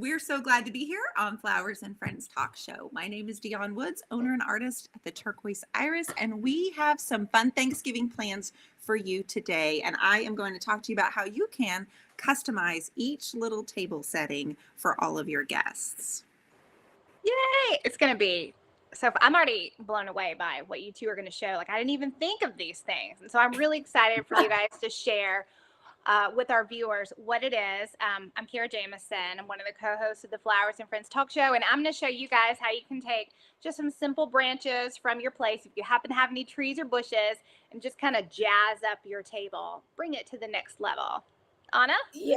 We're so glad to be here on Flowers and Friends Talk Show. My name is Dionne Woods, owner and artist at the Turquoise Iris, and we have some fun Thanksgiving plans for you today. And I am going to talk to you about how you can customize each little table setting for all of your guests. Yay! It's going to be so I'm already blown away by what you two are going to show. Like, I didn't even think of these things. And so I'm really excited for you guys to share with our viewers what it is. I'm Kara Jamison. I'm one of the co-hosts of the Flowers and Friends Talk Show, and I'm going to show you guys how you can take just some simple branches from your place, if you happen to have any trees or bushes, and just kind of jazz up your table, bring it to the next level. Anna? Yeah,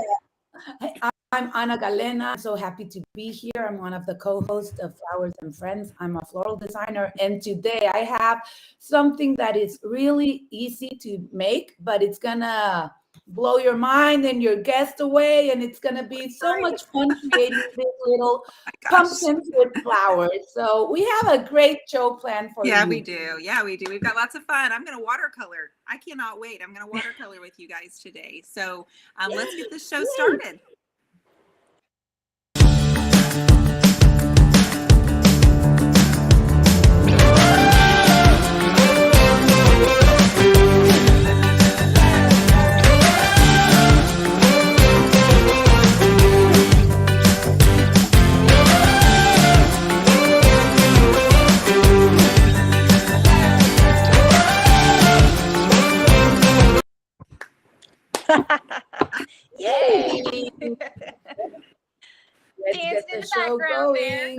I'm Ana Galena. I'm so happy to be here. I'm one of the co-hosts of Flowers and Friends. I'm a floral designer, and today I have something that is really easy to make, but it's gonna blow your mind and your guests away, and it's gonna be so much fun creating these little pumpkins with flowers. So we have a great show planned for you. Yeah, we do. We've got lots of fun. I'm gonna watercolor. I cannot wait. I'm gonna watercolor with you guys today. So let's get this show started. Yay! Let's get the show going.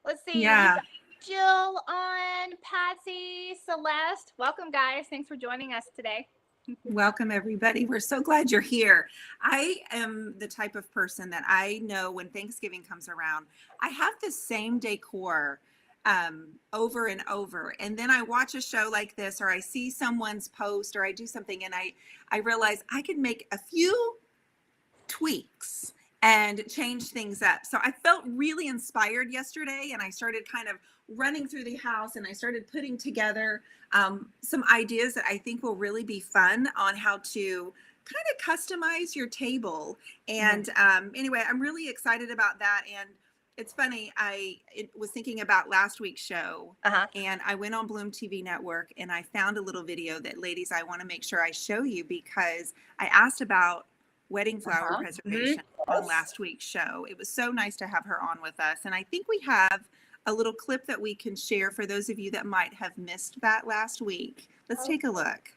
Let's see. Yeah. Jill on, Patsy, Celeste. Welcome, guys. Thanks for joining us today. Welcome, everybody. We're so glad you're here. I am the type of person that I know when Thanksgiving comes around, I have the same decor over and over. And then I watch a show like this, or I see someone's post, or I do something, and I realize I could make a few tweaks and change things up. So I felt really inspired yesterday, and I started kind of running through the house, and I started putting together some ideas that I think will really be fun on how to kind of customize your table. And anyway, I'm really excited about that. And it's funny, I was thinking about last week's show, and I went on Bloom TV Network, and I found a little video that, ladies, I want to make sure I show you, because I asked about wedding flower preservation on last week's show. It was so nice to have her on with us. And I think we have a little clip that we can share for those of you that might have missed that last week. Let's take a look.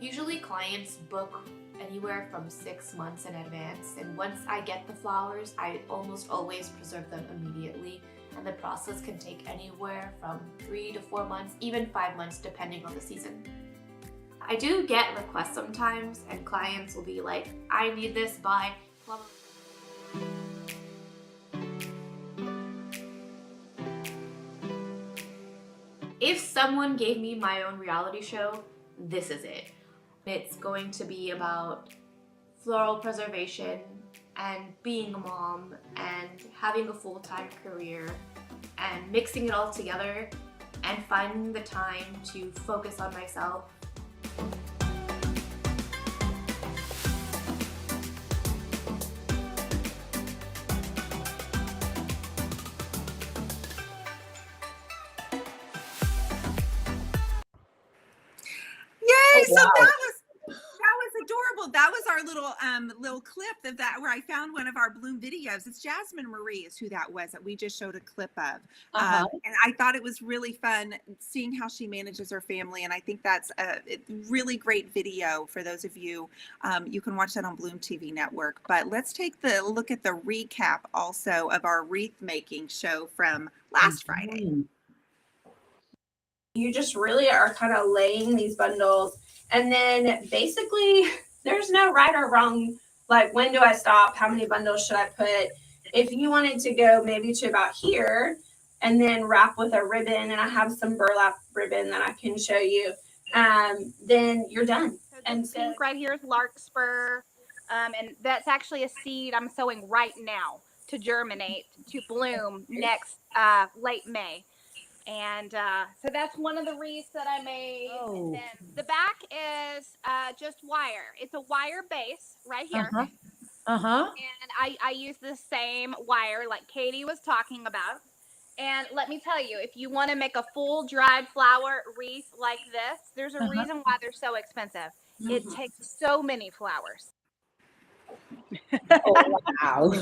Usually clients book anywhere from 6 months in advance, and once I get the flowers, I almost always preserve them immediately, and the process can take anywhere from 3 to 4 months, even 5 months, depending on the season. I do get requests sometimes, and clients will be like, I need this by blah, blah. If someone gave me my own reality show, this is it. It's going to be about floral preservation and being a mom and having a full-time career and mixing it all together and finding the time to focus on myself. Yay! So that was adorable. That was our little clip of that, where I found one of our Bloom videos. It's Jasmine Marie is who that was that we just showed a clip of. And I thought it was really fun seeing how she manages her family. And I think that's a really great video for those of you. You can watch that on Bloom TV Network. But let's take the look at the recap also of our wreath making show from last Friday. You just really are kind of laying these bundles, and then basically there's no right or wrong, like when do I stop, how many bundles should I put. If you wanted to go maybe to about here and then wrap with a ribbon, and I have some burlap ribbon that I can show you, then you're done. And And so pink right here is larkspur. And that's actually a seed I'm sowing right now to germinate, to bloom next late May. And so that's one of the wreaths that I made. Oh. And then the back is just wire. It's a wire base right here. Uh-huh. Uh-huh. And I use the same wire like Katie was talking about. And let me tell you, if you want to make a full dried flower wreath like this, there's a reason why they're so expensive. It takes so many flowers. Oh, wow.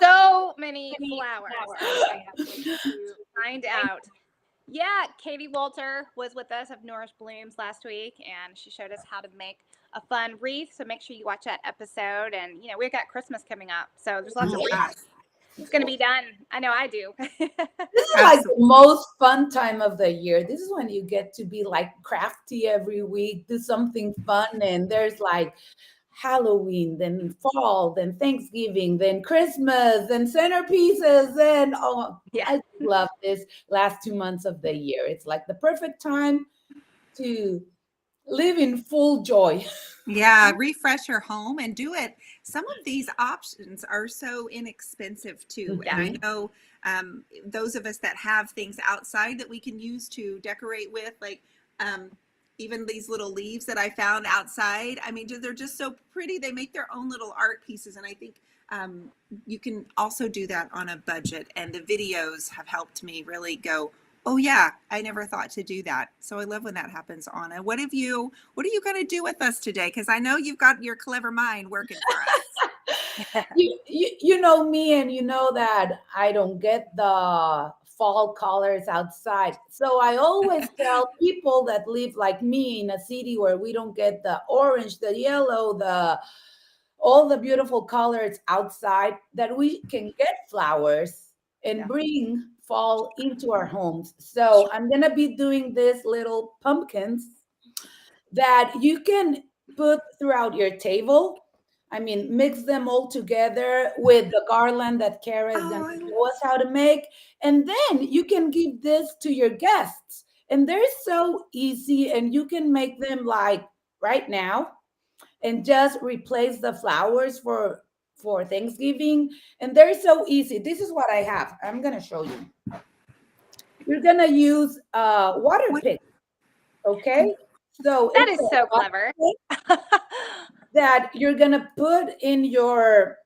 So many flowers. I have to find out. Yeah, Katie Walter was with us of Nourish Blooms last week, and she showed us how to make a fun wreath. So make sure you watch that episode. And we've got Christmas coming up, so there's lots of wreaths. It's going to be done. I know I do. This is like the most fun time of the year. This is when you get to be like crafty every week, do something fun. And there's like Halloween, then fall, then Thanksgiving, then Christmas, then centerpieces. And I love this last 2 months of the year. It's like the perfect time to live in full joy. Yeah, refresh your home and do it. Some of these options are so inexpensive too. And I know those of us that have things outside that we can use to decorate with, like even these little leaves that I found outside. I mean, they're just so pretty. They make their own little art pieces. And I think you can also do that on a budget. And the videos have helped me really go, oh yeah, I never thought to do that. So I love when that happens, Anna. What are you going to do with us today? Because I know you've got your clever mind working for us. You know me, and you know that I don't get the fall colors outside. So I always tell people that live like me in a city where we don't get the orange, the yellow, all the beautiful colors outside, that we can get flowers and bring fall into our homes. So I'm going to be doing these little pumpkins that you can put throughout your table. I mean, mix them all together with the garland that Kara is going to show us how to make. And then you can give this to your guests. And they're so easy, and you can make them like right now and just replace the flowers for Thanksgiving. And they're so easy. This is what I have. I'm going to show you. You're going to use water pick. Okay? So that is so clever. That you're going to put in your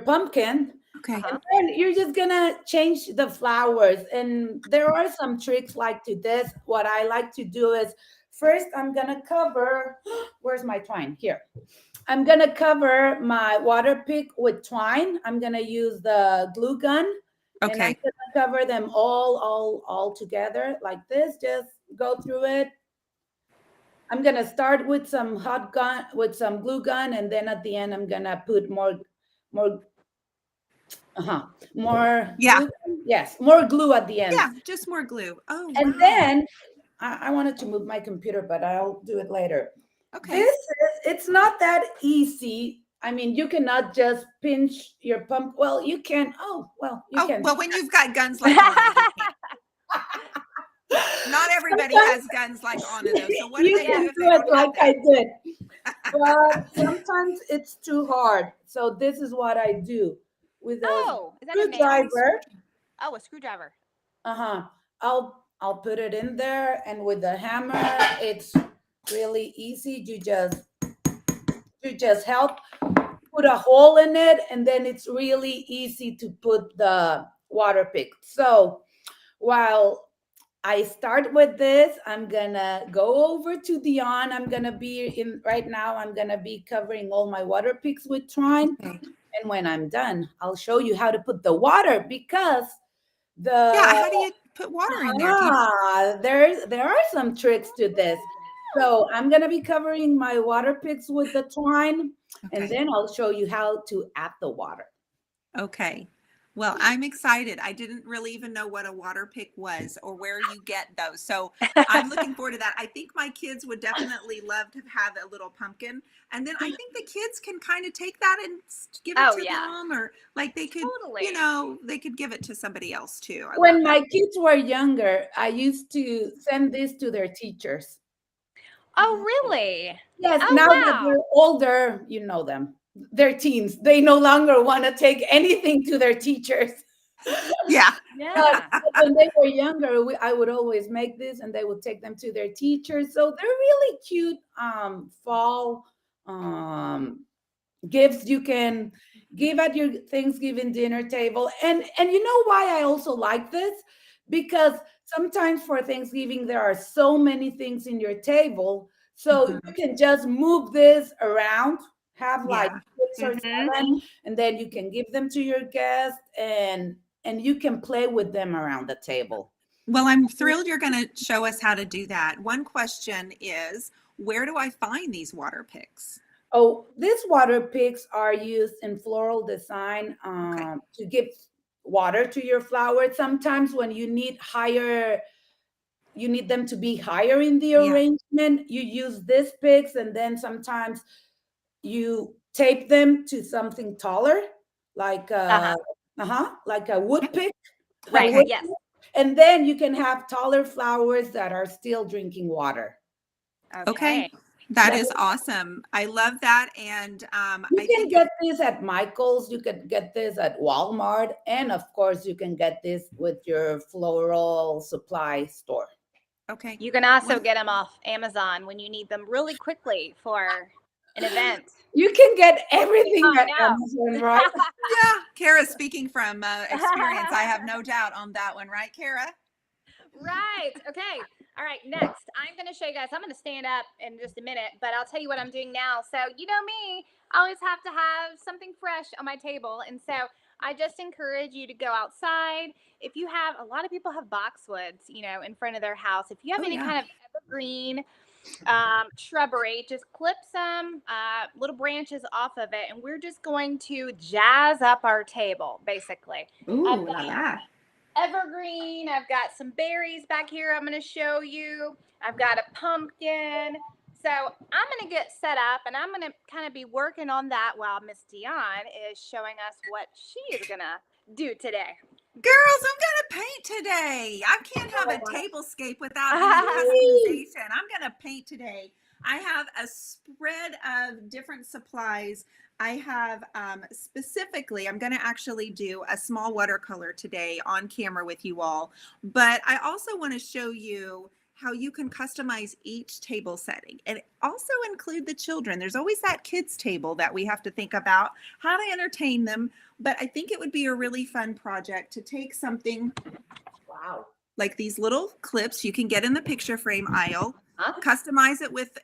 pumpkin. Okay. And then you're just going to change the flowers. And there are some tricks like to this. What I like to do is first I'm going to cover, where's my twine? Here. I'm going to cover my water pick with twine. I'm going to use the glue gun. Okay. And I'm going to cover them all together like this. Just go through it. I'm going to start with some glue gun. And then at the end, I'm going to put more. Yeah. Glue. Yes. More glue at the end. Yeah. Just more glue. Oh, and wow. then I wanted to move my computer, but I'll do it later. Okay. It's not that easy. I mean, you cannot just pinch your pump. Well, you can. You can. Well, when you've got guns like Anna, not everybody has guns like Anna, though. So what do they do if they don't like have I did? But sometimes it's too hard. So this is what I do with a screwdriver. A screwdriver. I'll put it in there, and with the hammer, it's really easy. You just help put a hole in it, and then it's really easy to put the water pick. So while I start with this, I'm gonna go over to Dionne. I'm gonna be covering all my water picks with twine. Okay. And when I'm done, I'll show you how to put the water, because how do you put water in there? There are some tricks to this. So I'm gonna be covering my water picks with the twine, and then I'll show you how to add the water. Okay. Well, I'm excited. I didn't really even know what a water pick was or where you get those. So I'm looking forward to that. I think my kids would definitely love to have a little pumpkin. And then I think the kids can kind of take that and give it to them, or like they could, they could give it to somebody else too. When my kids were younger, I used to send this to their teachers. Oh, really? Yes, Oh, now that wow. they're older, you know them. They're teens. They no longer want to take anything to their teachers. Yeah. Yeah. But when they were younger, I would always make this and they would take them to their teachers. So they're really cute fall um, gifts you can give at your Thanksgiving dinner table. And you know why I also like this? Because sometimes for Thanksgiving there are so many things in your table, so Mhm. you can just move this around, have like Yeah. 6 or Mhm. 7, and then you can give them to your guests, and you can play with them around the table. Well, I'm thrilled you're going to show us how to do that. One question is, where do I find these water picks? Oh, these water picks are used in floral design Okay. to give water to your flowers. Sometimes when you need higher, you need them to be higher in the Yeah. arrangement, you use these picks, and then sometimes you tape them to something taller, like Uh-huh. like a wood pick, a Right. wood Okay. Yes. pick. And then you can have taller flowers that are still drinking water. Okay. Okay. That That is awesome. I love that. And You I can think it, get this at Michael's, you can get this at Walmart, and of course, you can get this with your floral supply store. okay. You can also One, get them off Amazon when you need them really quickly for an event. You can get everything I at know. Amazon, right? yeah. Kara, speaking from experience, I have no doubt on that one, right, Kara? Right. Okay. All right. Next, I'm going to show you guys. I'm going to stand up in just a minute, but I'll tell you what I'm doing now. So, you know me, I always have to have something fresh on my table. And so I just encourage you to go outside. If you have, a lot of people have boxwoods, you know, in front of their house. If you have Oh, any yeah. kind of evergreen shrubbery, just clip some little branches off of it. And we're just going to jazz up our table, basically. I've Ooh, got la la. evergreen. I've got some berries back here I'm going to show you. I've got a pumpkin. So I'm going to get set up and I'm going to kind of be working on that while Miss Dionne is showing us what she is going to do today. Girls, I'm gonna paint today. I can't have a tablescape without any Yay! customization. I'm gonna paint today. I have a spread of different supplies. I have specifically, I'm gonna actually do a small watercolor today on camera with you all, but I also want to show you how you can customize each table setting and also include the children. There's always that kids table that we have to think about how to entertain them, but I think it would be a really fun project to take something Wow. like these little clips you can get in the picture frame aisle, Huh? customize it with,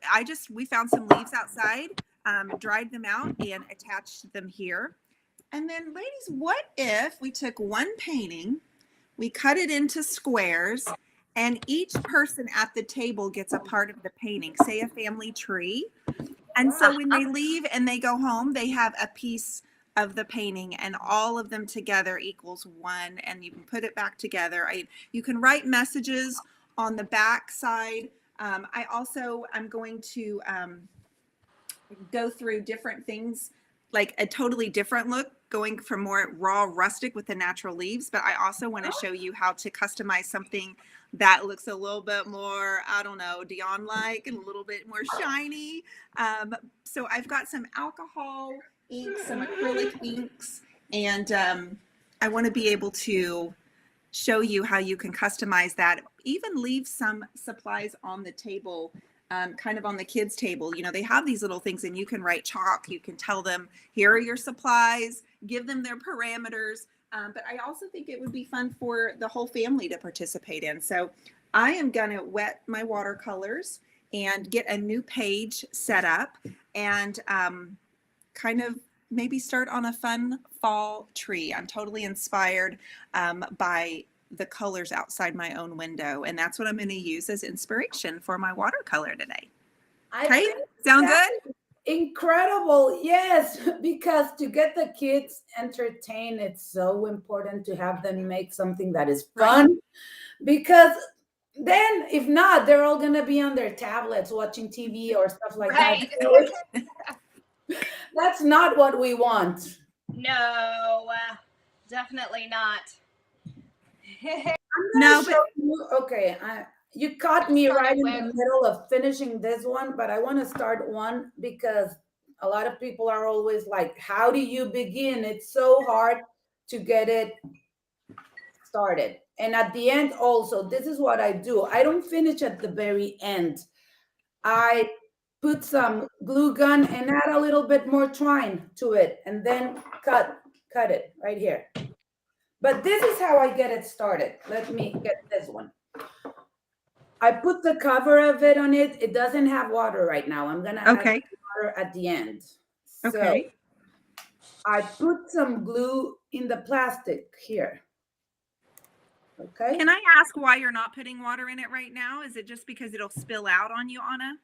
we found some leaves outside, dried them out and attached them here. And then ladies, what if we took one painting, we cut it into squares, and each person at the table gets a part of the painting, say a family tree. And so when they leave and they go home, they have a piece of the painting and all of them together equals one, and you can put it back together. You can write messages on the back side. I'm going to go through different things, like a totally different look, going from more raw rustic with the natural leaves, but I also want to show you how to customize something that looks a little bit more, I don't know, Dionne like, and a little bit more shiny. So I've got some alcohol inks, some acrylic inks, and I want to be able to show you how you can customize that, even leave some supplies on the table, kind of on the kids' table. You know, they have these little things and you can write chalk. You can tell them, here are your supplies, give them their parameters. But I also think it would be fun for the whole family to participate in. So I am going to wet my watercolors and get a new page set up and kind of maybe start on a fun fall tree. I'm totally inspired by the colors outside my own window, and that's what I'm going to use as inspiration for my watercolor today. Okay, sound good? Incredible. Yes, because to get the kids entertained, it's so important to have them make something that is fun. Because then, if not, they're all going to be on their tablets watching TV or stuff like Right. that. That's not what we want. No, definitely not. I'm No, gonna show you. Okay, You caught me Start right in with- the middle of finishing this one, but I want to start one because a lot of people are always like, how do you begin? It's so hard to get it started. And at the end also, this is what I do. I don't finish at the very end. I put some glue gun and add a little bit more twine to it and then cut it right here. But this is how I get it started. Let me get this one. I put the cover of it on it. It doesn't have water right now. I'm gonna add Okay. water at the end. So Okay. I put some glue in the plastic here. Okay. Can I ask why you're not putting water in it right now? Is it just because it'll spill out on you, Anna?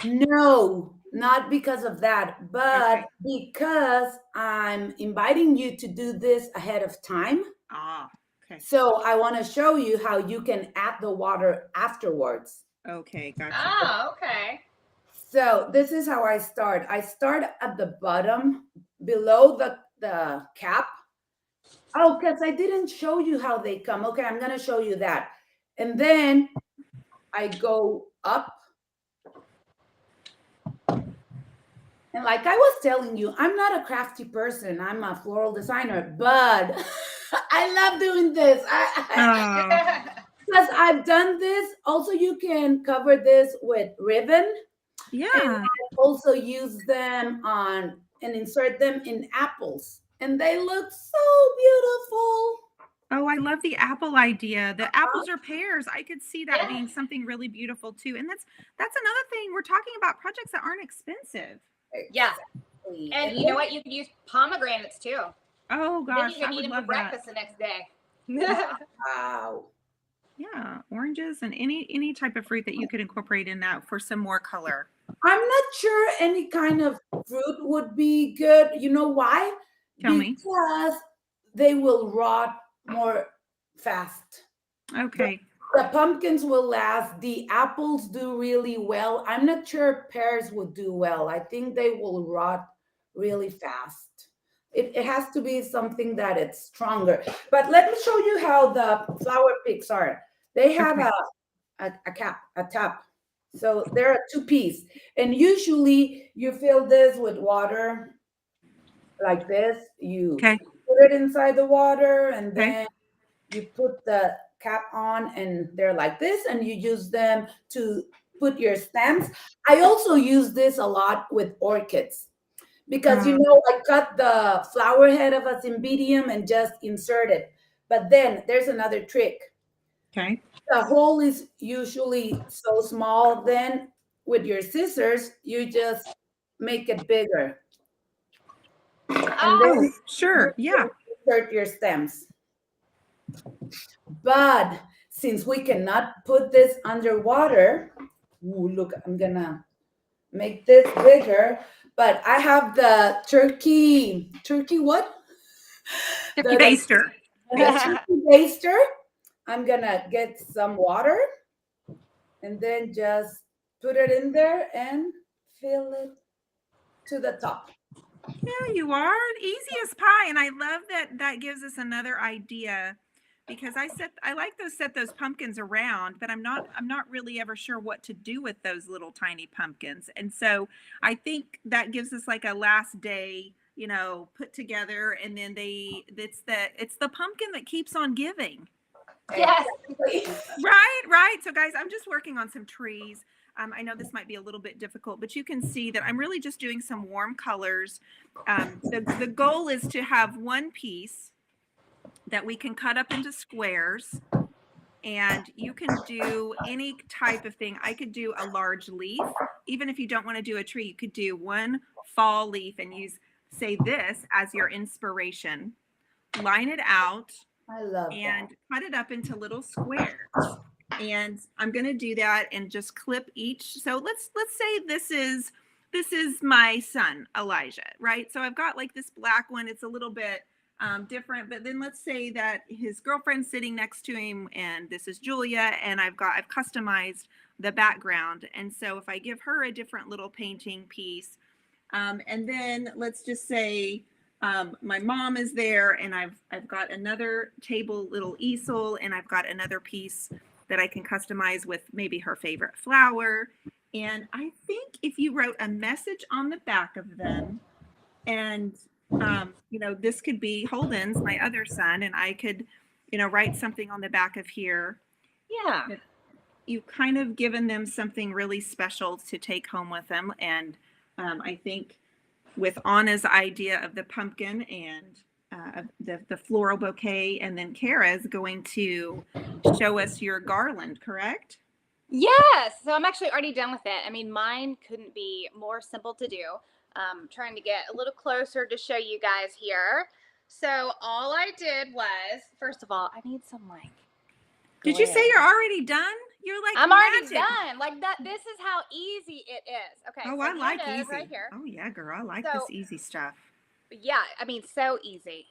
No, not because of that, but Okay. because I'm inviting you to do this ahead of time. Ah, okay. So I want to show you how you can add the water afterwards. Okay, gotcha. Oh, okay. So this is how I start. I start at the bottom below the cap. Oh, because I didn't show you how they come. Okay, I'm going to show you that. And then I go up. And like I was telling you, I'm not a crafty person. I'm a floral designer, but I love doing this. Oh, Because I've done this. Also, you can cover this with ribbon. And yeah. I also use them on and insert them in apples. And they look so beautiful. Oh, I love the apple idea. The apples or pears. I could see that being something really beautiful too. And that's another thing. We're talking about projects that aren't expensive. Yeah. Exactly. And you know what? You can use pomegranates too. Oh Then gosh, you can I eat would them love for that. breakfast the next day. Wow. Yeah, oranges and any type of fruit that you could incorporate in that for some more color. I'm not sure any kind of fruit would be good. You know why? Tell me. Because they will rot more fast. Okay. The pumpkins will last. The apples do really well. I'm not sure pears would do well. I think they will rot really fast. It has to be something that it's stronger. But let me show you how the flower picks are. They have Okay. a top. So they're a two-piece. And usually you fill this with water like this. You Okay. put it inside the water and Okay. then you put the cap on and they're like this and you use them to put your stems. I also use this a lot with orchids because I cut the flower head of a cymbidium and just insert it. But then there's another trick. Okay. The hole is usually so small, then with your scissors you just make it bigger and Oh, then sure. you Yeah. insert your stems. But since we cannot put this underwater, ooh, look, I'm gonna make this bigger. But I have the turkey what? Turkey baster. The turkey baster. I'm gonna get some water and then just put it in there and fill it to the top. Yeah, you are easy as pie, and I love that gives us another idea because I like set those pumpkins around, but I'm not really ever sure what to do with those little tiny pumpkins, and so I think that gives us like a last day, put together, and then it's the pumpkin that keeps on giving. Yes. Right. So guys, I'm just working on some trees. I know this might be a little bit difficult, but you can see that I'm really just doing some warm colors. The goal is to have one piece that we can cut up into squares, and you can do any type of thing. I could do a large leaf. Even if you don't want to do a tree, you could do one fall leaf and use, say, this as your inspiration. Line it out. I love and cut it up into little squares. And I'm going to do that and just clip each. So let's say this is my son Elijah, right? So I've got like this black one. It's a little bit different, but then let's say that his girlfriend's sitting next to him, and this is Julia, and I've customized the background. And so if I give her a different little painting piece, and then let's just say my mom is there, and I've got another table, little easel, and I've got another piece that I can customize with maybe her favorite flower. And I think if you wrote a message on the back of them, and this could be Holden's, my other son, and I could, write something on the back of here. Yeah. You've kind of given them something really special to take home with them. And I think with Anna's idea of the pumpkin and the floral bouquet, and then Kara's going to show us your garland, correct? Yes. So I'm actually already done with it. I mean, mine couldn't be more simple to do. Trying to get a little closer to show you guys here. So all I did was, first of all, I need some like. Did you say you're already done? You're like, I'm magic. already done. Like that. This is how easy it is. Okay. Oh, so I like it is easy. right here. Oh yeah, girl, I like So, this easy stuff. Yeah, I mean, so easy.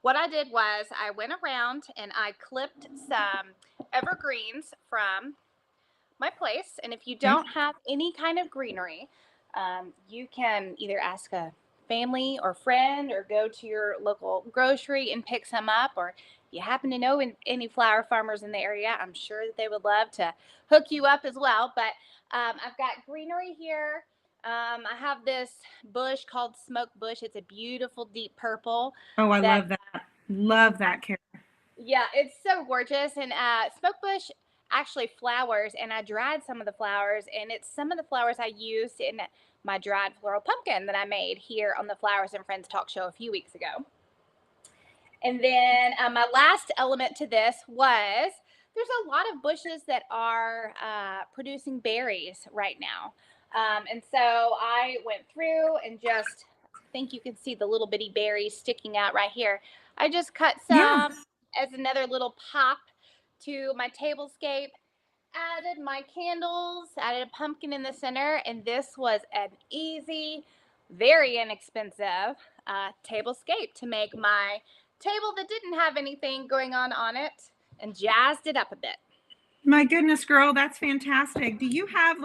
What I did was I went around and I clipped some evergreens from my place. And if you don't have any kind of greenery, you can either ask a family or friend or go to your local grocery and pick some up. Or if you happen to know any flower farmers in the area, I'm sure that they would love to hook you up as well. But I've got greenery here. I have this bush called smoke bush. It's a beautiful deep purple. Oh, I love that. Love that, Kara. Yeah, it's so gorgeous. And smoke bush actually flowers, and I dried some of the flowers, and it's some of the flowers I used in my dried floral pumpkin that I made here on the Flowers and Friends talk show a few weeks ago. And then my last element to this was there's a lot of bushes that are producing berries right now. And so I went through and just, I think you can see the little bitty berries sticking out right here. I just cut some as another little pop to my tablescape, added my candles, added a pumpkin in the center, and this was an easy, very inexpensive tablescape to make my table that didn't have anything going on it, and jazzed it up a bit. My goodness, girl, that's fantastic. Do you have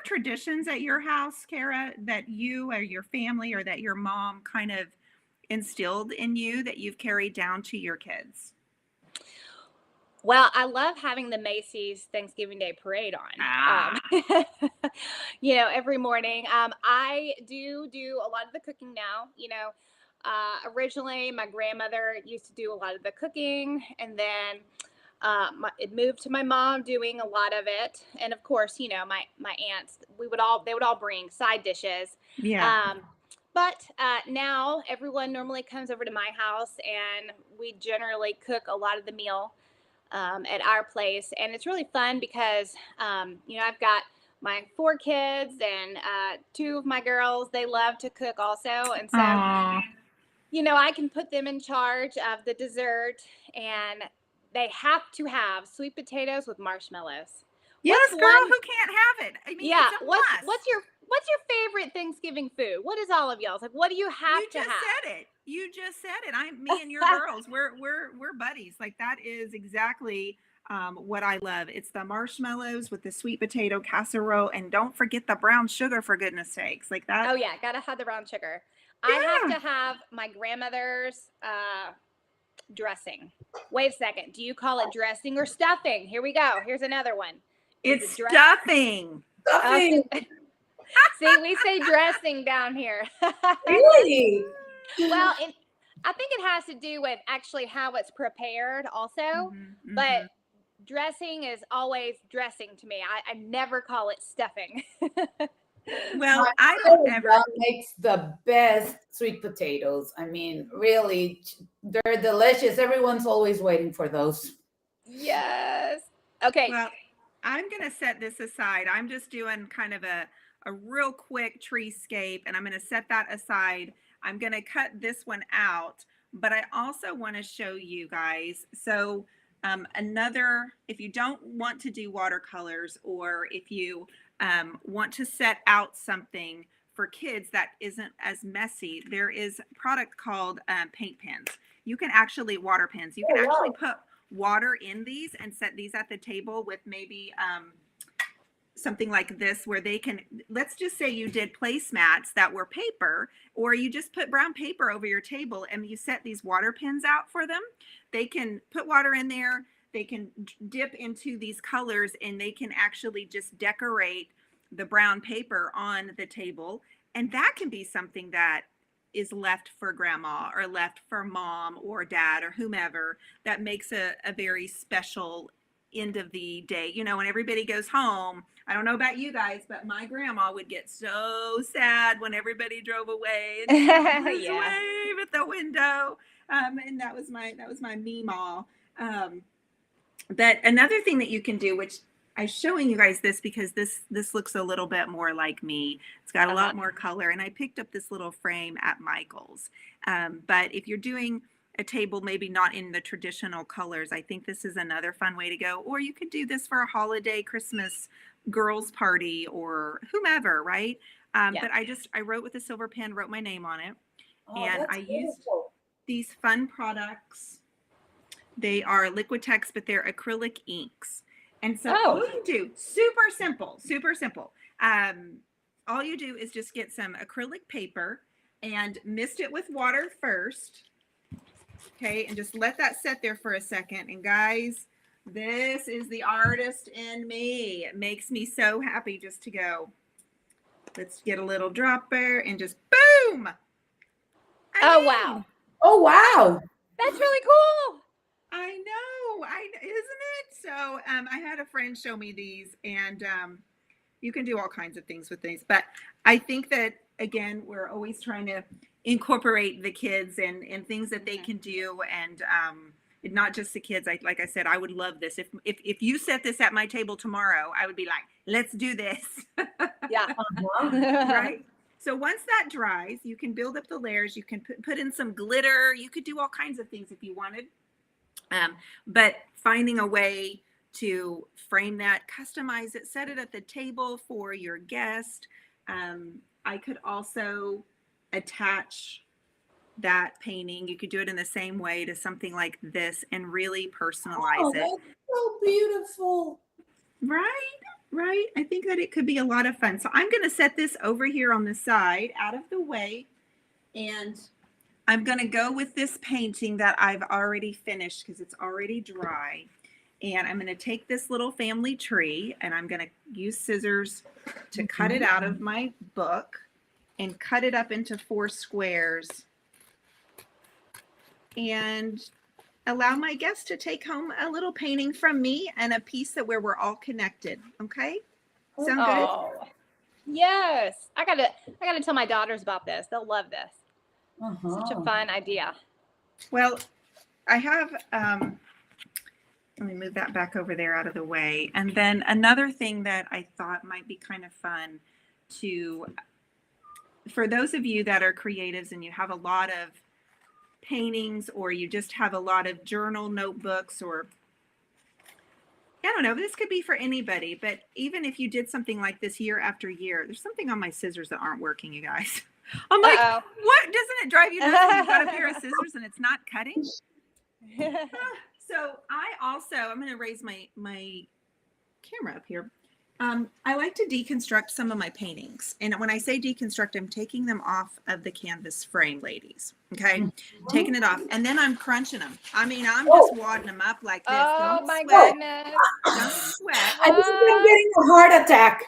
traditions at your house, Kara, that you or your family or that your mom kind of instilled in you that you've carried down to your kids? Well, I love having the Macy's Thanksgiving Day Parade on. Every morning. I do a lot of the cooking now. Originally my grandmother used to do a lot of the cooking, and then it moved to my mom doing a lot of it. And of course, my aunts, they would all bring side dishes. Yeah. But now everyone normally comes over to my house, and we generally cook a lot of the meal at our place. And it's really fun because, I've got my 4 kids and 2 of my girls. They love to cook also. And so, I can put them in charge of the dessert, and they have to have sweet potatoes with marshmallows. Yes, girl, who can't have it? I mean, yeah. it's a What's must. your favorite Thanksgiving food? What is all of y'all's? Like, what do you have to have? You just said it. Me and your girls, we're buddies. Like, that is exactly what I love. It's the marshmallows with the sweet potato casserole, and don't forget the brown sugar, for goodness sakes. Like that. Oh yeah, gotta have the brown sugar. Yeah. I have to have my grandmother's dressing. Wait a second. Do you call it dressing or stuffing? Here we go. Here's another one. It's stuffing. Stuffing. See, we say dressing down here. Really? Well, I think it has to do with actually how it's prepared also. But dressing is always dressing to me. I never call it stuffing. Well, I don't ever makes the best sweet potatoes. I mean, really, they're delicious. Everyone's always waiting for those. Yes. Okay. Well, I'm going to set this aside. I'm just doing kind of a real quick treescape, and I'm going to set that aside. I'm going to cut this one out, but I also want to show you guys. So if you don't want to do watercolors, or if you want to set out something for kids that isn't as messy, there is a product called paint pens. You can actually, water pens. You can actually put water in these and set these at the table with maybe something like this, where they can, let's just say you did placemats that were paper, or you just put brown paper over your table and you set these water pens out for them. They can put water in there. they can dip into these colors, and they can actually just decorate the brown paper on the table. And that can be something that is left for grandma or left for mom or dad or whomever, that makes a very special end of the day. You know, when everybody goes home, I don't know about you guys, but my grandma would get so sad when everybody drove away and Yeah. wave at the window. And that was my meemaw. But another thing that you can do, which I'm showing you guys this because this looks a little bit more like me. It's got a lot more color, and I picked up this little frame at Michael's. But if you're doing a table maybe not in the traditional colors, I think this is another fun way to go. Or you could do this for a holiday, Christmas, girls party, or whomever, right? But I wrote with a silver pen, wrote my name on it, and I used these fun products. They are Liquitex, but they're acrylic inks. And so all you do, super simple. All you do is just get some acrylic paper and mist it with water first. Okay, and just let that sit there for a second. And guys, this is the artist in me. It makes me so happy just to go. Let's get a little dropper and just boom. Wow. Oh, wow. That's really cool. I know, isn't it? So I had a friend show me these, and you can do all kinds of things with these. But I think that, again, we're always trying to incorporate the kids and things that they can do, and not just the kids. Like I said, I would love this. If you set this at my table tomorrow, I would be like, let's do this. Yeah. Right? So once that dries, you can build up the layers. You can put in some glitter. You could do all kinds of things if you wanted. But finding a way to frame that, customize it, set it at the table for your guest. I could also attach that painting. You could do it in the same way to something like this and really personalize it. That's so beautiful. Right. I think that it could be a lot of fun. So I'm going to set this over here on the side out of the way, and I'm going to go with this painting that I've already finished because it's already dry. And I'm going to take this little family tree, and I'm going to use scissors to cut it out of my book and cut it up into 4 squares, and allow my guests to take home a little painting from me and a piece where we're all connected. Okay? Sound good? Yes. I gotta tell my daughters about this. They'll love this. Such a fun idea. Well, I have, let me move that back over there out of the way. And then another thing that I thought might be kind of fun for those of you that are creatives and you have a lot of paintings, or you just have a lot of journal notebooks, or I don't know, this could be for anybody, but even if you did something like this year after year, there's something on my scissors that aren't working, you guys. I'm like, what? Doesn't it drive you nuts when you've got a pair of scissors and it's not cutting? So I'm going to raise my camera up here. I like to deconstruct some of my paintings. And when I say deconstruct, I'm taking them off of the canvas frame, ladies. Okay. Taking it off. And then I'm crunching them. I mean, I'm just wadding them up like this. Oh Don't my sweat. goodness. Don't sweat. I just am getting a heart attack.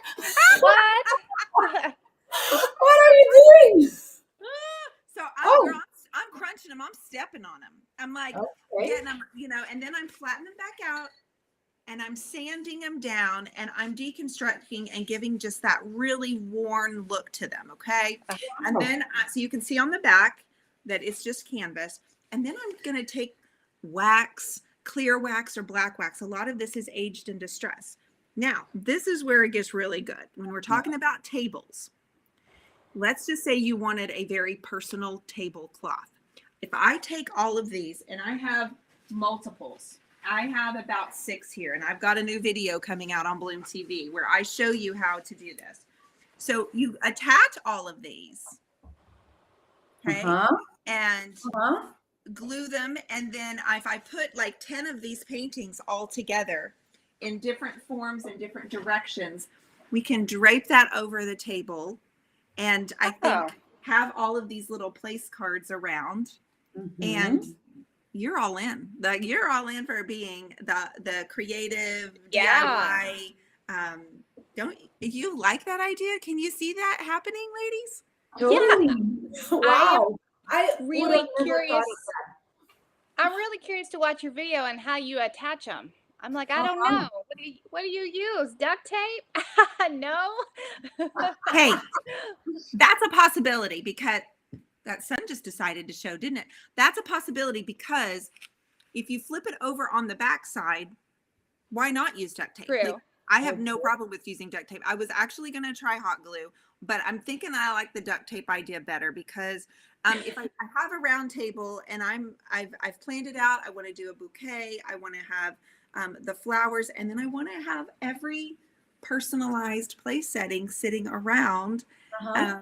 What? What are you doing? So I'm crunching them. I'm stepping on them. I'm like getting them, and then I'm flattening them back out, and I'm sanding them down, and I'm deconstructing and giving just that really worn look to them. Okay. And then, so you can see on the back that it's just canvas. And then I'm going to take wax, clear wax or black wax. A lot of this is aged in distress. Now, this is where it gets really good. When we're talking about tables, let's just say you wanted a very personal tablecloth. If I take all of these, and I have multiples, I have about 6 here, and I've got a new video coming out on Bloom TV where I show you how to do this. So you attach all of these, okay, and glue them. And then if I put like 10 of these paintings all together in different forms and different directions, we can drape that over the table. And I think have all of these little place cards around. And you're all in. Like you're all in for being the creative Yeah. DIY. Don't you like that idea? Can you see that happening, ladies? Totally. Wow. I would have Really never thought curious. of I'm really curious to watch your video and how you attach them. I'm like, I that. don't know. What do you use? Duct tape? No. Hey, that's a possibility because that sun just decided to show, didn't it? That's a possibility because if you flip it over on the back side, why not use duct tape? True. Like, I have no problem with using duct tape. I was actually going to try hot glue, but I'm thinking I like the duct tape idea better because if I have a round table and I've planned it out, I want to do a bouquet, I want to have the flowers, and then I want to have every personalized place setting sitting around. Uh-huh.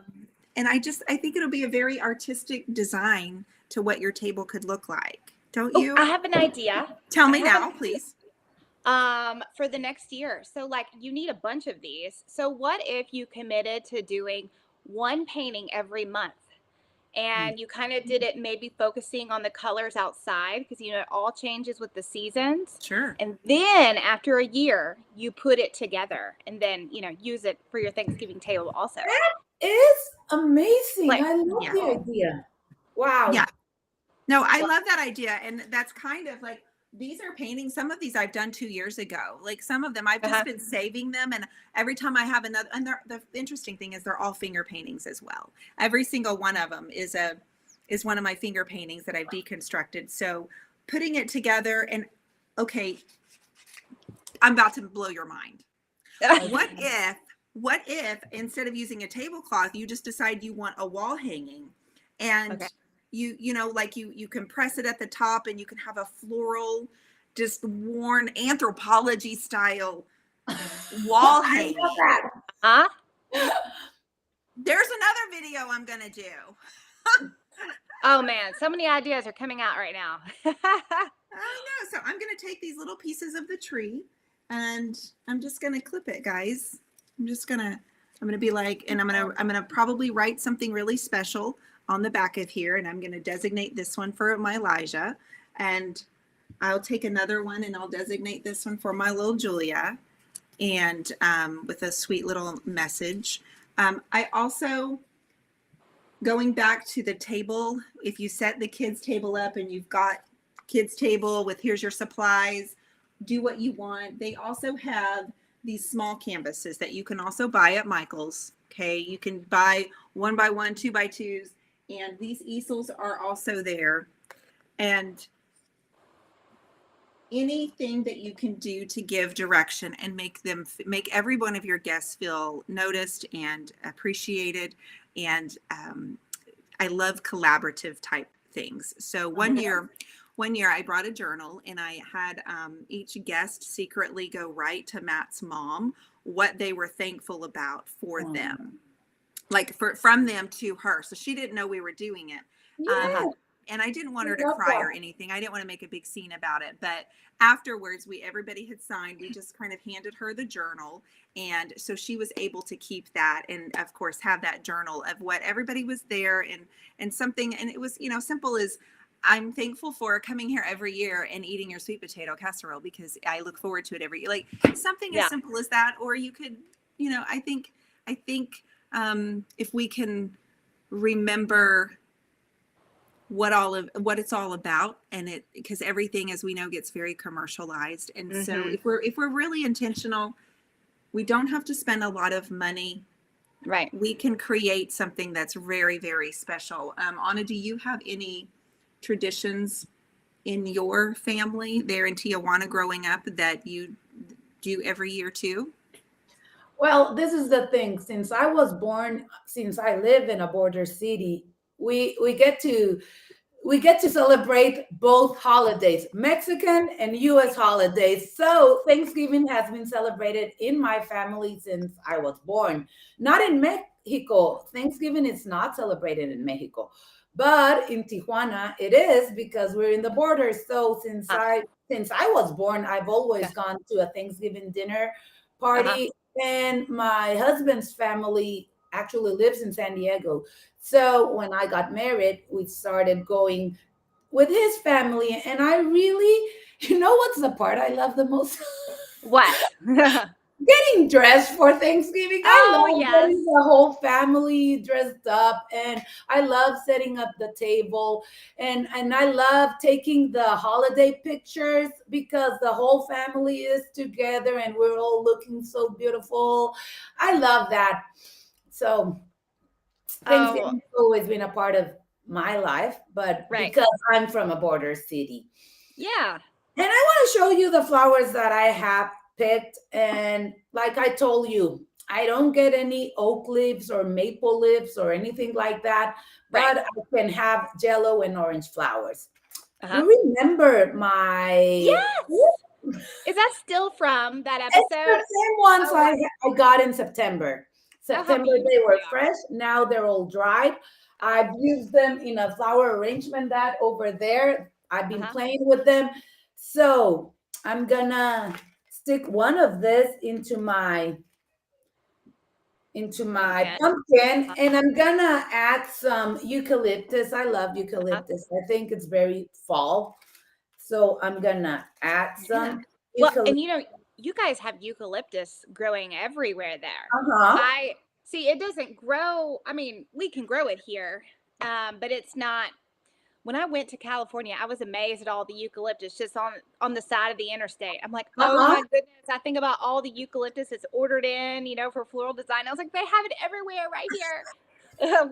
And I think it'll be a very artistic design to what your table could look like. Don't you? I have an idea. Tell me I have now, please. For the next year. So like you need a bunch of these. So what if you committed to doing one painting every month and you kind of did it maybe focusing on the colors outside because it all changes with the seasons. Sure. And then after a year, you put it together and then, use it for your Thanksgiving table also. That is amazing. Like, I love yeah. the idea. Wow. Yeah. No, I love that idea. And that's kind of like, these are paintings. Some of these I've done 2 years ago. Like some of them, I've just been saving them. And every time I have another, and the interesting thing is they're all finger paintings as well. Every single one of them is one of my finger paintings that I've deconstructed. So putting it together and okay, I'm about to blow your mind. What if instead of using a tablecloth, you just decide you want a wall hanging and you can press it at the top and you can have a floral, just worn anthropology style wall hanging. Huh? There's another video I'm going to do. Oh man, so many ideas are coming out right now. I know. So I'm going to take these little pieces of the tree and I'm just going to clip it, guys. I'm going to be like, and I'm going to probably write something really special on the back of here. And I'm going to designate this one for my Elijah. And I'll take another one and I'll designate this one for my little Julia. And with a sweet little message. I also, going back to the table, if you set the kids' table up and you've got kids' table with here's your supplies, do what you want. They also have these small canvases that you can also buy at Michael's. Okay, you can buy 1x1, 2x2s, and these easels are also there. And anything that you can do to give direction and make every one of your guests feel noticed and appreciated. And I love collaborative type things. So one year I brought a journal and I had each guest secretly go write to Matt's mom what they were thankful about for them, like from them to her. So she didn't know we were doing it. Yeah. And I didn't want her to cry or anything. I didn't want to make a big scene about it. But afterwards, everybody had signed. We just kind of handed her the journal. And so she was able to keep that and, of course, have that journal of what everybody was there and something. And it was, simple as I'm thankful for coming here every year and eating your sweet potato casserole because I look forward to it every year. Like something as simple as that. Or you could, I think if we can remember what it's all about, and because everything, as we know, gets very commercialized, and so if we're really intentional, we don't have to spend a lot of money. Right. We can create something that's very, very special. Anna, do you have any traditions in your family there in Tijuana growing up that you do every year too? Well, this is the thing. Since I live in a border city, we get to celebrate both holidays, Mexican and US holidays. So Thanksgiving has been celebrated in my family since I was born. Not in Mexico. Thanksgiving is not celebrated in Mexico. But in Tijuana, it is because we're in the border. So since I was born, I've always gone to a Thanksgiving dinner party. And my husband's family actually lives in San Diego. So when I got married, we started going with his family, and I really, you know, what's the part I love the most? What? Getting dressed for Thanksgiving. I Oh, love yes. getting the whole family dressed up, and I love setting up the table, and I love taking the holiday pictures because the whole family is together and we're all looking so beautiful. I love that. So Oh, Thanksgiving's always been a part of my life, but right. because I'm from a border city. Yeah. And I want to show you the flowers that I have picked. And like I told you, I don't get any oak leaves or maple leaves or anything like that, Right. but I can have yellow and orange flowers. Uh-huh. You remember my. Yes. Is that still from that It's the episode? same ones Oh, wow. I got in September. Oh, how September, they beautiful were they are. fresh. Now they're all dried. I've used them in a flower arrangement that over there. I've been Uh-huh. playing with them. So I'm gonna stick one of this into my Pumpkin. pumpkin, and I'm gonna add some eucalyptus. I love eucalyptus. I think it's very fall. So I'm gonna add Yeah. some Well, eucalyptus. and you know, you guys have eucalyptus growing everywhere there. Uh-huh. I see it doesn't grow. I mean, we can grow it here, but it's not. When I went to California, I was amazed at all the eucalyptus just on the side of the interstate. I'm like, oh Uh-huh. my goodness! I think about all the eucalyptus that's ordered in, you know, for floral design. I was like, they have it everywhere right here.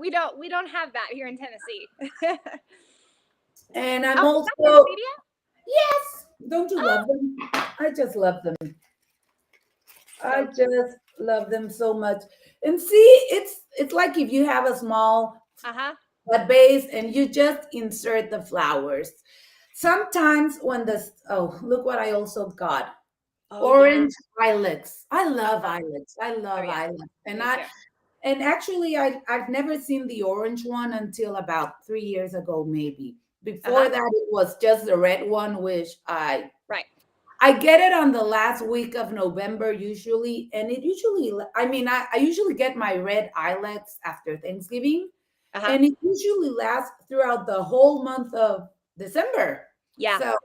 We don't have that here in Tennessee. And I'm Oh, is that also, Cascadia? yes, don't you love them? I just love them. I just love them so much. And see, it's like if you have a small Uh-huh. base and you just insert the flowers. Sometimes when look what I also got. Oh yeah. Orange islets. I love Uh-huh. islets. I Oh love yeah. islets. Me too. And actually I've never seen the orange one until about 3 years ago, maybe. Before Uh-huh. that, it was just the red one, which Right. I get it on the last week of November usually, and it usually, I mean, I usually get my red islets after Thanksgiving, Uh-huh. and it usually lasts throughout the whole month of December. Yeah. So,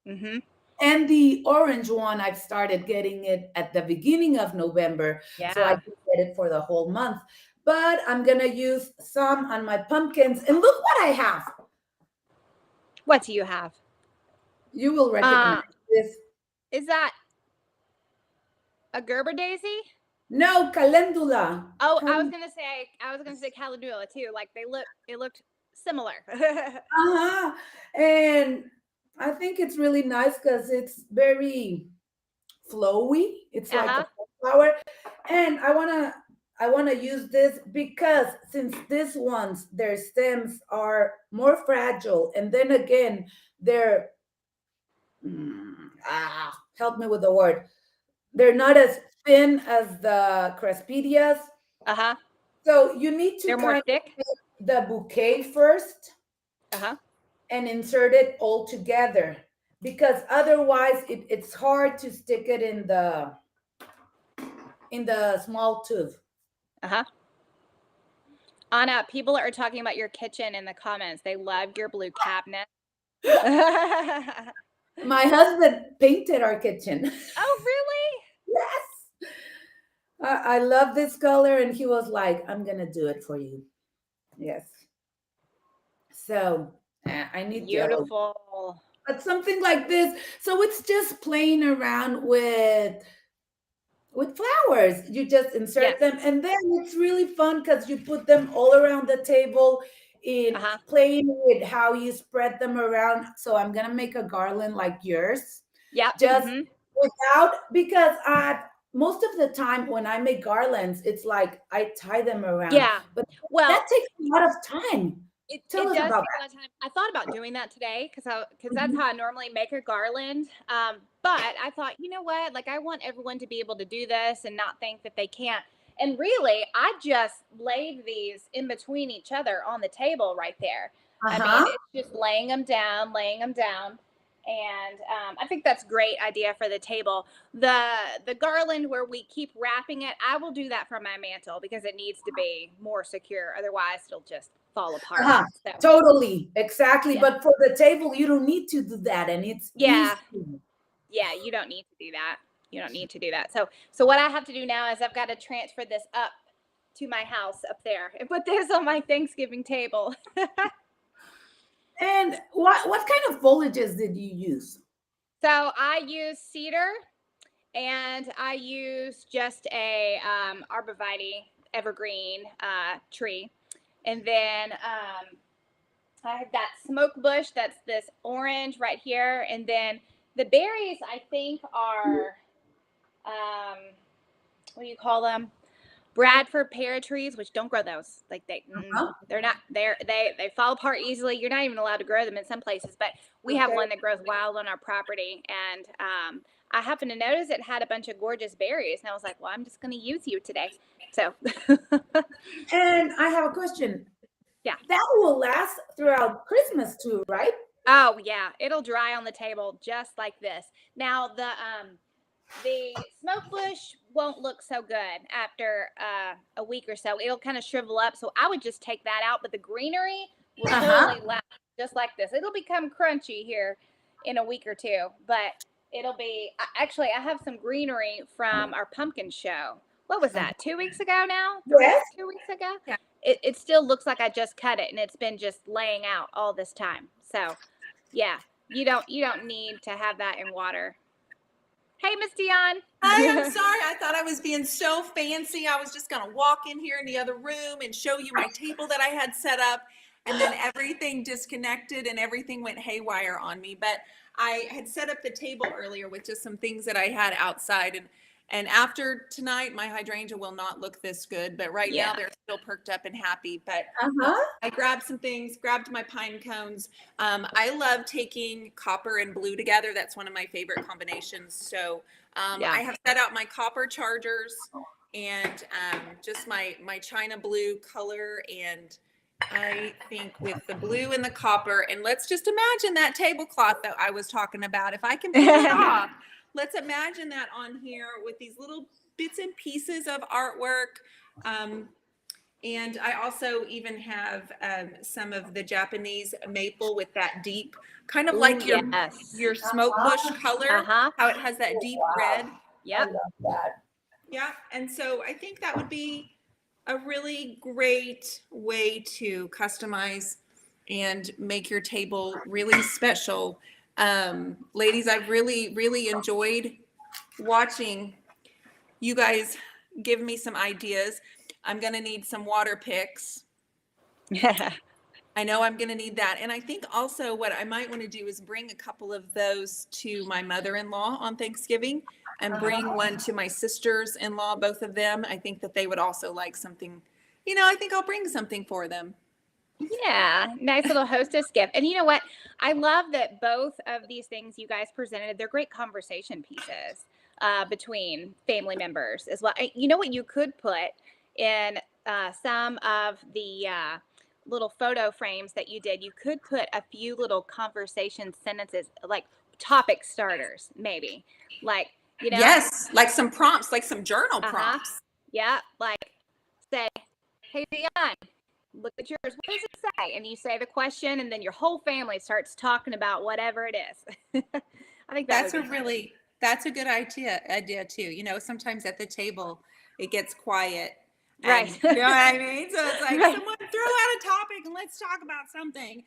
Mm-hmm. and the orange one, I've started getting it at the beginning of November, so I Yeah. can get it for the whole month. But I'm gonna use some on my pumpkins, and look what I have. What do you have? You will recognize this. Is that a Gerber daisy? No, calendula. Oh, I was gonna say calendula too. Like it looked similar. Uh-huh. And I think it's really nice because it's very flowy. It's like Uh-huh. a flower. And I wanna use this because since these ones, their stems are more fragile, and then again, they're help me with the word. They're not as thin as the crespedias. Uh-huh. So you need to They're more kind of thick. take the bouquet first Uh-huh. and insert it all together, because otherwise it's hard to stick it in the small tube. Uh-huh. Anna, people are talking about your kitchen in the comments. They love your blue cabinet. Oh, My husband painted our kitchen. really? Yes. I love this color, and he was like, I'm gonna do it for you. Yes. So I need yellow. Beautiful. But something like this. So it's just playing around with flowers. You just insert Yes. them, and then it's really fun because you put them all around the table in Uh-huh. playing with how you spread them around. So I'm gonna make a garland like yours, Yep. just Mhm. without, because most of the time when I make garlands, it's like I tie them around. Yeah. But Well, that takes a lot of time. it Tell us does about take a lot of time. I thought about doing that today because that's Mhm. how I normally make a garland. But I thought, you know what? Like I want everyone to be able to do this and not think that they can't. And really, I just laid these in between each other on the table right there. I mean, Uh-huh. it's just laying them down. And I think that's a great idea for the table. The garland where we keep wrapping it, I will do that from my mantle because it needs to be more secure. Otherwise, it'll just fall apart. Uh-huh. So, Totally, exactly. Yeah. But for the table, you don't need to do that, and it's Yeah. easy. yeah, you don't need to do that. You don't need to do that. So what I have to do now is I've got to transfer this up to my house up there and put this on my Thanksgiving table. And what kind of foliages did you use? So I use cedar, and I use just a arborvitae evergreen tree, and then I have that smoke bush. That's this orange right here, and then the berries I think are what do you call them? Bradford pear trees, which don't grow those. Like they're not they fall apart easily. You're not even allowed to grow them in some places, but we have one that grows wild on our property, and I happened to notice it had a bunch of gorgeous berries, and I was like, well, I'm just going to use you today. So And I have a question. Yeah. That will last throughout Christmas too, right? Oh yeah, it'll dry on the table just like this. Now the smoke bush won't look so good after a week or so. It'll kind of shrivel up. So I would just take that out. But the greenery will totally last just like this. It'll become crunchy here in a week or two. But it'll be actually, I have some greenery from our pumpkin show. What was that? 2 weeks ago now? Yes. 2 weeks ago? Yeah. It still looks like I just cut it, and it's been just laying out all this time. So yeah, you don't need to have that in water. Hey, Miss Dionne. Hi, I'm sorry. I thought I was being so fancy. I was just going to walk in here in the other room and show you my table that I had set up. And then everything disconnected and everything went haywire on me. But I had set up the table earlier with just some things that I had outside. And after tonight, my hydrangea will not look this good. But right now, they're still perked up and happy. But I grabbed some things, grabbed my pine cones. I love taking copper and blue together. That's one of my favorite combinations. So I have set out my copper chargers and just my China blue color. And I think with the blue and the copper, and let's just imagine that tablecloth that I was talking about. If I can pull it off, let's imagine that on here with these little bits and pieces of artwork. And I also even have some of the Japanese maple with that deep, kind of like your smoke bush color, how it has that deep red. Yep. I love that. Yeah. And so I think that would be a really great way to customize and make your table really special. Ladies, I've really, really enjoyed watching you guys give me some ideas. I'm going to need some water picks. I know I'm going to need that. And I think also what I might want to do is bring a couple of those to my mother-in-law on Thanksgiving and bring one to my sisters-in-law, both of them. I think that they would also like something, I think I'll bring something for them. Yeah, nice little hostess gift. And you know what? I love that both of these things you guys presented, they're great conversation pieces between family members as well. You know what you could put in some of the little photo frames that you did? You could put a few little conversation sentences, like topic starters, maybe. Like, Yes, like some prompts, like some journal prompts. Yeah, like say, hey, Dionne, look at yours. What does it say? And you say the question, and then your whole family starts talking about whatever it is. I think that's a good idea too. Sometimes at the table it gets quiet. Right. You know what I mean? So it's like someone throw out a topic and let's talk about something.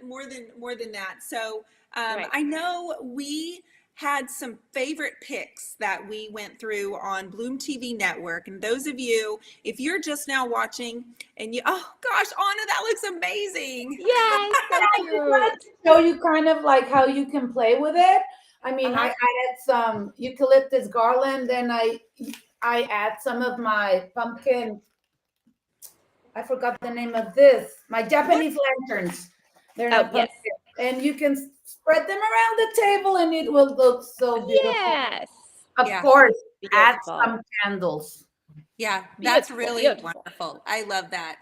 More than that. So I know we had some favorite picks that we went through on Bloom TV Network. And those of you, if you're just now watching and oh gosh, Anna, that looks amazing. Yes, so cute. Show you kind of like how you can play with it. I mean, I added some eucalyptus garland, and I add some of my pumpkin. I forgot the name of this. My Japanese lanterns. They're not pumpkin. And you can spread them around the table, and it will look so beautiful. Yes. Of course, add some candles. Yeah, that's really wonderful. I love that.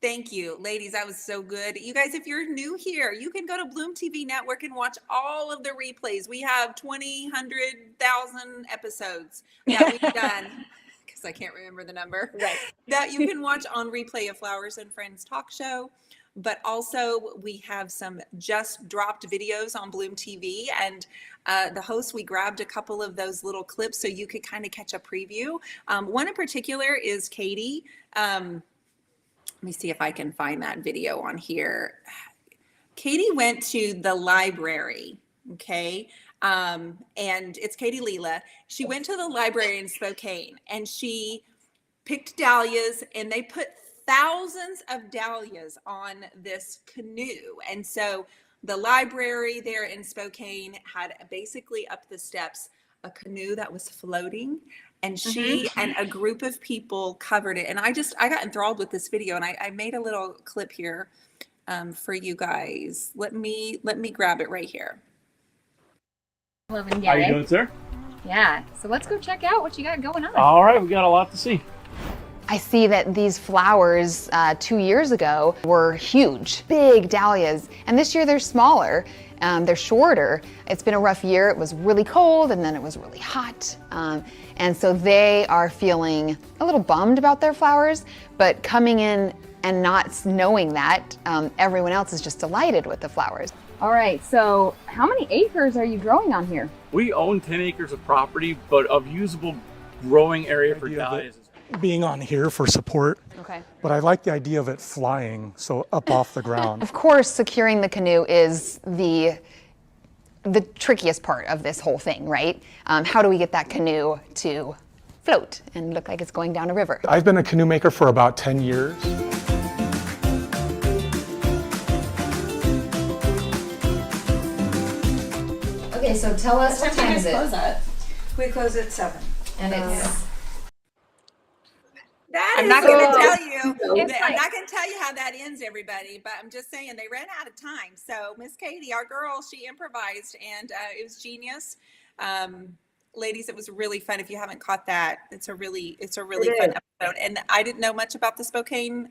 Thank you, ladies. That was so good. You guys, if you're new here, you can go to Bloom TV Network and watch all of the replays. We have 20, 100,000 episodes that we've done. because I can't remember the number, Right. that you can watch on replay of Flowers and Friends talk show. But also we have some just dropped videos on Bloom TV, and the host, we grabbed a couple of those little clips so you could kind of catch a preview. One in particular is Katie. Let me see if I can find that video on here. Katie went to the library, okay? And it's Katie Leela. She went to the library in Spokane and she picked dahlias, and they put thousands of dahlias on this canoe. And so the library there in Spokane had basically up the steps a canoe that was floating, and she and a group of people covered it. And I got enthralled with this video, and I made a little clip here for you guys. Let me grab it right here. Love and How get you it. doing, sir? Yeah. So let's go check out what you got going on. All right, we got a lot to see. I see that these flowers 2 years ago were huge, big dahlias, and this year they're smaller, they're shorter. It's been a rough year. It was really cold and then it was really hot. And so they are feeling a little bummed about their flowers, but coming in and not knowing that, everyone else is just delighted with the flowers. All right. So how many acres are you growing on here? We own 10 acres of property, but of usable growing area for Idea of dahlias. being on here for support, Okay. but I like the idea of it flying, so up off the ground. Of course, securing the canoe is the trickiest part of this whole thing, right? How do we get that canoe to float and look like it's going down a river? I've been a canoe maker for about 10 years. Okay, so tell us what time is it? We close at 7. And it's That I'm is not going gonna- to tell you. It's I'm like- not going to tell you how that ends, everybody. But I'm just saying they ran out of time. So Miss Katie, our girl, she improvised, and it was genius. Ladies, it was really fun. If you haven't caught that, it's a really fun episode. And I didn't know much about the Spokane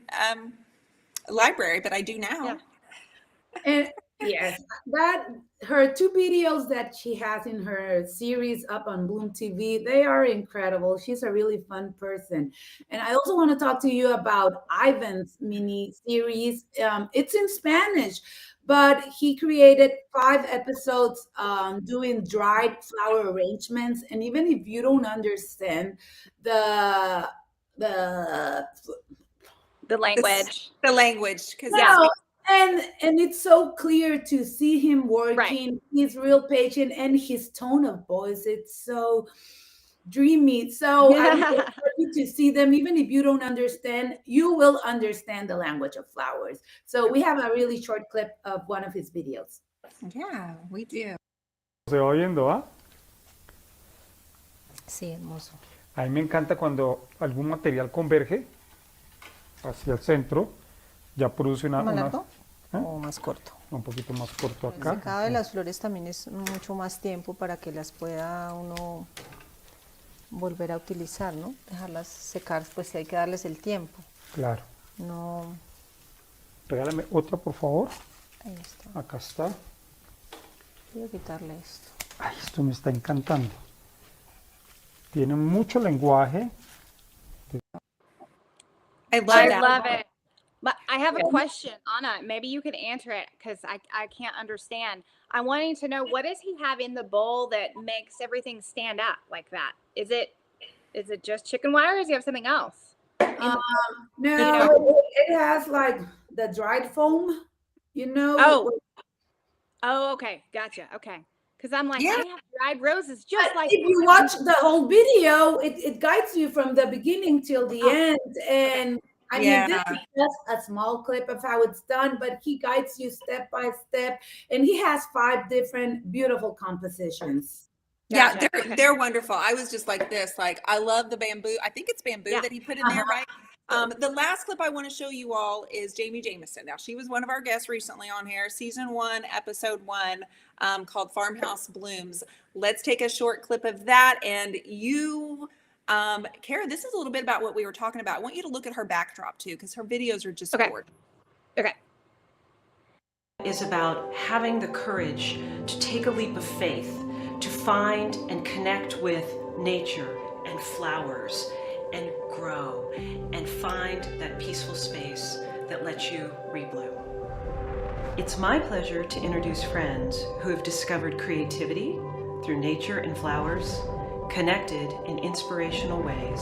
library, but I do now. Yeah. And yes, that her 2 videos that she has in her series up on Bloom TV, they are incredible. She's a really fun person. And I also want to talk to you about Ivan's mini series. It's in Spanish, but he created 5 episodes doing dried flower arrangements. And even if you don't understand the language. The language, because No, and it's so clear to see him working. He's real patient, and his tone of voice, it's so dreamy. So I really encourage you to see them. Even if you don't understand, you will understand the language of flowers. So we have a really short clip of one of his videos. yeah, we do. ¿Se va oyendo, ah? Sí, hermoso. A mí me encanta cuando algún material converge hacia el centro, ya produce una... ¿Más una- largo ¿eh? o más corto? Un poquito más corto El acá. secado de las flores también es mucho más tiempo para que las pueda uno volver a utilizar, ¿no? Dejarlas secar, pues hay que darles el tiempo. Claro. No, Regálame otra, por favor. ahí está. Acá está. Voy a quitarle esto. Ay, esto me está encantando. Tiene mucho lenguaje. I love I that. love it. But I have a question, Anna. Maybe you could answer it because I can't understand. I'm wanting to know, what does he have in the bowl that makes everything stand up like that? Is it just chicken wire, or does he have something else? No, it has like the dried foam, you know. Oh, okay, gotcha. Okay, because I'm like, Yeah. I have dried roses just But like if you watch the whole video, it guides you from the beginning till the Oh. end. And I mean, this Yeah. is just a small clip of how it's done, but he guides you step by step. And he has 5 different beautiful compositions. Yeah, Gotcha. they're Okay. they're wonderful. I was just like this, like I love the bamboo. I think it's bamboo Yeah. that he put in there, right? The last clip I want to show you all is Jamie Jameson. Now, she was one of our guests recently on here, season 1, episode 1, called Farmhouse Blooms. Let's take a short clip of that. And you, Kara, this is a little bit about what we were talking about. I want you to look at her backdrop too, because her videos are just Okay. gorgeous. Okay. Is about having the courage to take a leap of faith, to find and connect with nature and flowers and grow and find that peaceful space that lets you rebloom. It's my pleasure to introduce friends who have discovered creativity through nature and flowers, connected in inspirational ways,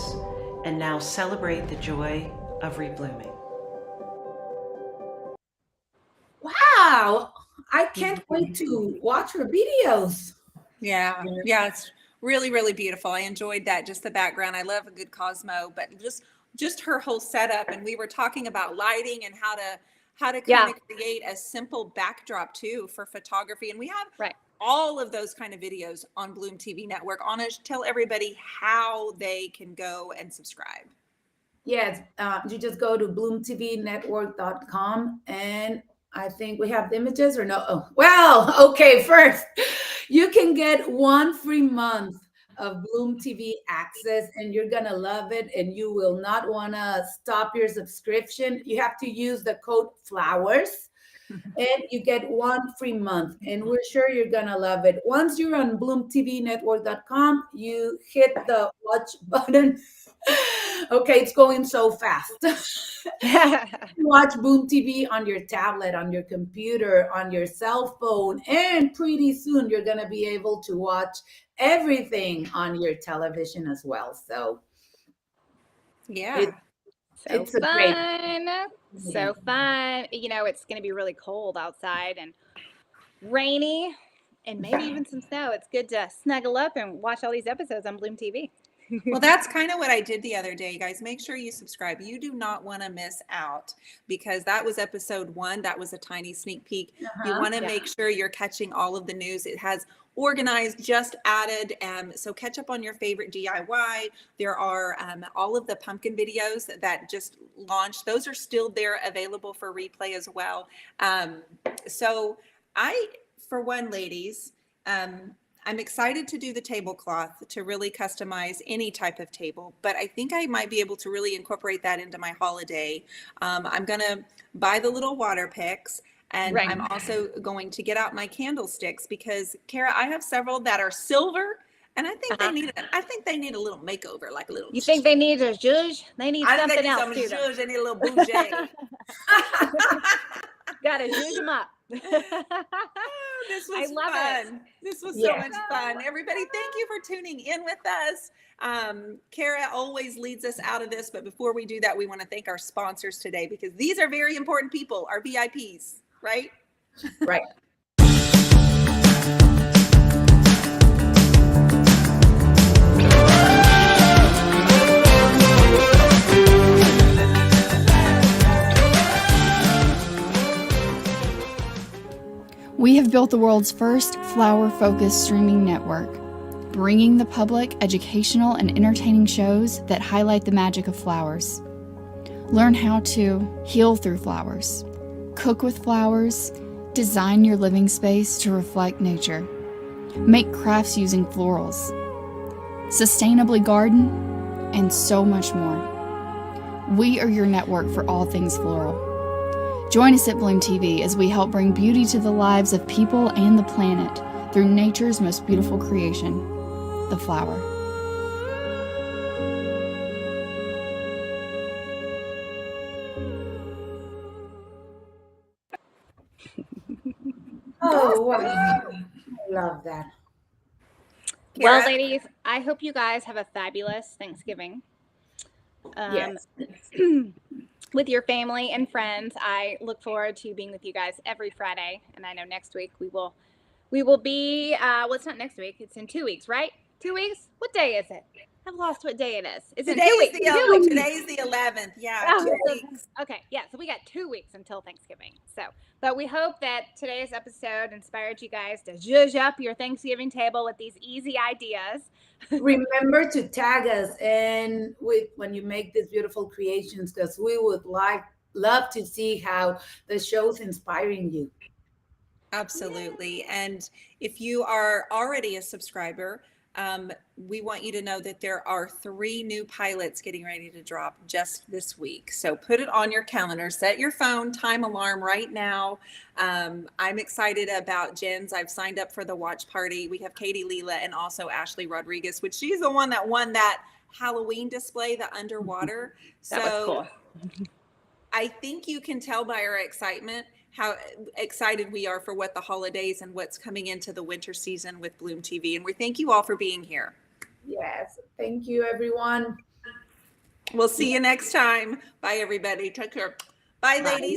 and now celebrate the joy of reblooming. Wow, I can't wait to watch her videos. Yeah, yeah, it's really, really beautiful. I enjoyed that, just the background. I love a good Cosmo, but just her whole setup. And we were talking about lighting and how to kind of create a simple backdrop too for photography. And we have all of those kind of videos on Bloom TV Network. Anna, tell everybody how they can go and subscribe. Yes, you just go to bloomtvnetwork.com, and I think we have the images or no? Oh, well, okay, first, you can get 1 free month of Bloom TV access, and you're going to love it, and you will not want to stop your subscription. You have to use the code FLOWERS, and you get 1 free month, and we're sure you're going to love it. Once you're on bloomtvnetwork.com, you hit the watch button. Okay, it's going so fast. Watch Boom TV on your tablet, on your computer, on your cell phone, and pretty soon you're going to be able to watch everything on your television as well. So, yeah, it's fun. So fun. You know, it's going to be really cold outside and rainy and maybe even some snow. It's good to snuggle up and watch all these episodes on Bloom TV. Well, that's kind of what I did the other day, guys. Make sure you subscribe. You do not want to miss out, because that was episode 1. That was a tiny sneak peek. You want to make sure you're catching all of the news. It has organized, just added. So catch up on your favorite DIY. There are all of the pumpkin videos that just launched. Those are still there, available for replay as well. So for one, ladies, I'm excited to do the tablecloth, to really customize any type of table, but I think I might be able to really incorporate that into my holiday. I'm going to buy the little water picks, and I'm also going to get out my candlesticks, because Kara, I have several that are silver, and I think they need a little makeover, like a little. You think they need a zhuzh? They need something else. Zhuzh. They need a little bougie. Gotta zhuzh them up. This was fun. This was so much fun. Everybody, thank you for tuning in with us. Kara always leads us out of this, but before we do that, we want to thank our sponsors today, because these are very important people, our VIPs, right? Right. We have built the world's first flower-focused streaming network, bringing the public educational and entertaining shows that highlight the magic of flowers. Learn how to heal through flowers, cook with flowers, design your living space to reflect nature, make crafts using florals, sustainably garden, and so much more. We are your network for all things floral. Join us at Bloom TV as we help bring beauty to the lives of people and the planet through nature's most beautiful creation, the flower. Oh, wow. I love that. Well, ladies, I hope you guys have a fabulous Thanksgiving. Yes. With your family and friends. I look forward to being with you guys every Friday, and I know next week we will be well, it's not next week, it's in 2 weeks, right? 2 weeks? What day is it? I've lost what day it is. It's in 2 weeks. Today's the 11th. Yeah, 2 weeks. Okay, yeah, so we got 2 weeks until Thanksgiving. But we hope that today's episode inspired you guys to zhuzh up your Thanksgiving table with these easy ideas. Remember to tag us and when you make these beautiful creations, because we would love to see how the show's inspiring you. Absolutely. And if you are already a subscriber, we want you to know that there are 3 new pilots getting ready to drop just this week. So put it on your calendar, set your phone time alarm right now. I'm excited about Jen's. I've signed up for the watch party. We have Katie Leela and also Ashley Rodriguez, which she's the one that won that Halloween display, the underwater. That was cool. I think you can tell by our excitement how excited we are for what the holidays and what's coming into the winter season with Bloom TV. And we thank you all for being here. Yes. Thank you, everyone. We'll see you next time. Bye, everybody. Take care. Bye, ladies.